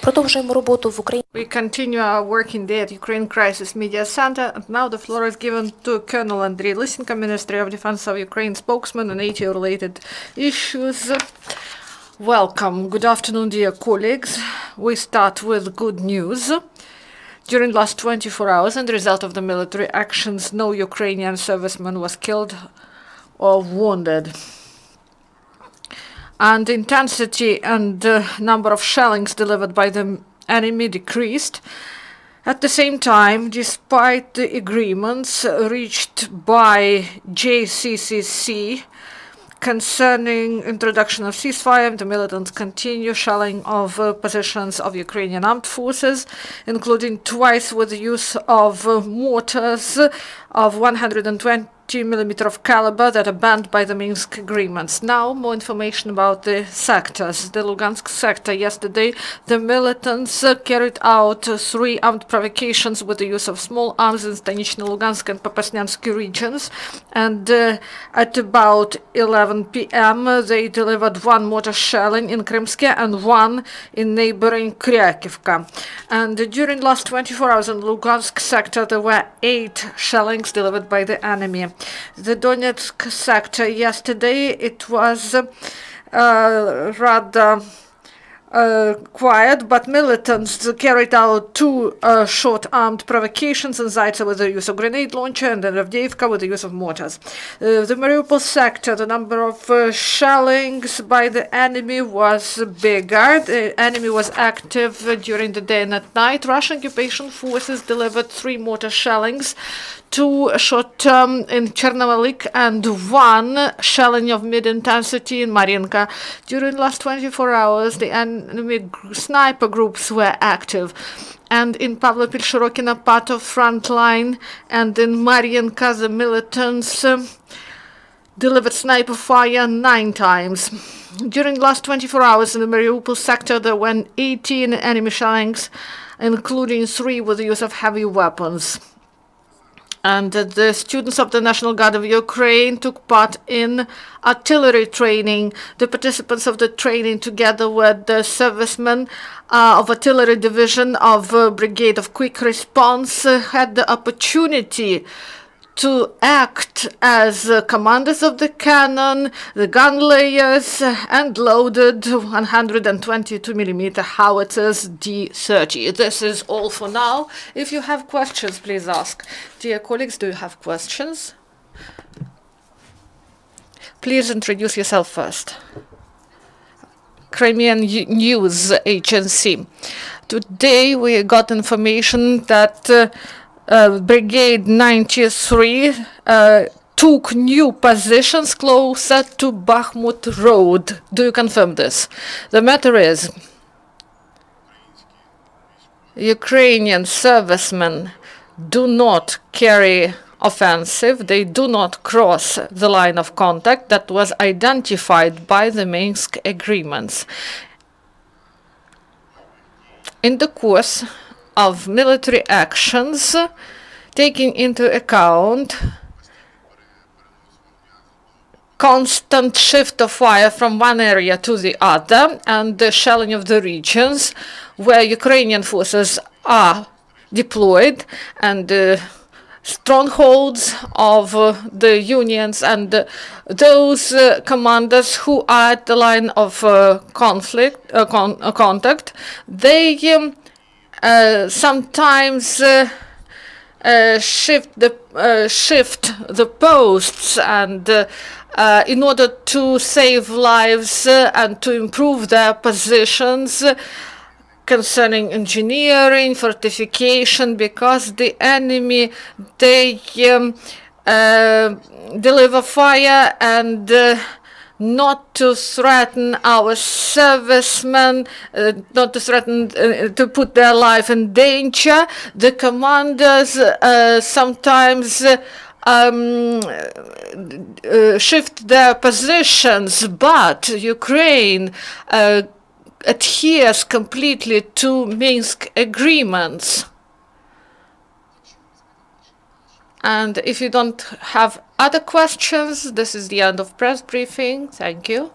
Продовжуємо роботу в Україні. We continue our work in the Ukraine Crisis Media Center, and now the floor is given to Colonel Andriy Lysenko, Ministry of Defense of Ukraine spokesman on NATO-related issues. Welcome. Good afternoon, dear colleagues. We start with good news. During the last 24 hours, and the result of the military actions, no Ukrainian serviceman was killed or wounded. And the intensity and number of shellings delivered by the enemy decreased. At the same time, despite the agreements reached by JCCC concerning introduction of ceasefire, the militants continue shelling of positions of Ukrainian armed forces, including twice with the use of mortars of 120mm of caliber that are banned by the Minsk agreements. Now, more information about the sectors. The Lugansk sector yesterday, the militants carried out 3 armed provocations with the use of small arms in Stanishny, Lugansk and Popasnyansky regions. And at about 11 p.m., they delivered 1 mortar shelling in Krymske and 1 in neighboring Kryakivka. And during the last 24 hours in Lugansk sector, there were 8 shellings delivered by the enemy. The Donetsk sector yesterday, it was rather quiet, but militants carried out 2 short armed provocations in Zaitsev with the use of grenade launcher and in Avdiivka with the use of mortars. The Mariupol sector, the number of shellings by the enemy was bigger. The enemy was active during the day and at night. Russian occupation forces delivered 3 mortar shellings, 2 shot in Chernomalik and 1 shelling of mid-intensity in Mariinka. During the last 24 hours, the enemy sniper groups were active. And in Pavlopil-Shirokino, part of front line, and in Mariinka, the militants delivered sniper fire 9 times. During the last 24 hours in the Mariupol sector, there were 18 enemy shellings, including 3 with the use of heavy weapons. And the students of the National Guard of Ukraine took part in artillery training. The participants of the training, together with the servicemen of artillery division of Brigade of Quick Response, had the opportunity to act as commanders of the cannon, the gun layers, and loaded 122mm howitzers D30. This is all for now. If you have questions, please ask. Dear colleagues, do you have questions? Please introduce yourself first. Crimean News Agency. Today we got information that Brigade 93 took new positions closer to Bakhmut Road. Do you confirm this? The matter is, Ukrainian servicemen do not carry offensive. They do not cross the line of contact that was identified by the Minsk agreements. In the course of military actions, taking into account constant shift of fire from one area to the other and the shelling of the regions where Ukrainian forces are deployed and strongholds of the unions and those commanders who are at the line of contact, they sometimes shift the posts and in order to save lives and to improve their positions concerning engineering, fortification, because the enemy, they deliver fire and not to threaten our servicemen, not to threaten to put their life in danger. The commanders sometimes shift their positions, but Ukraine adheres completely to Minsk agreements. And if you don't have other questions, this is the end of press briefing. Thank you.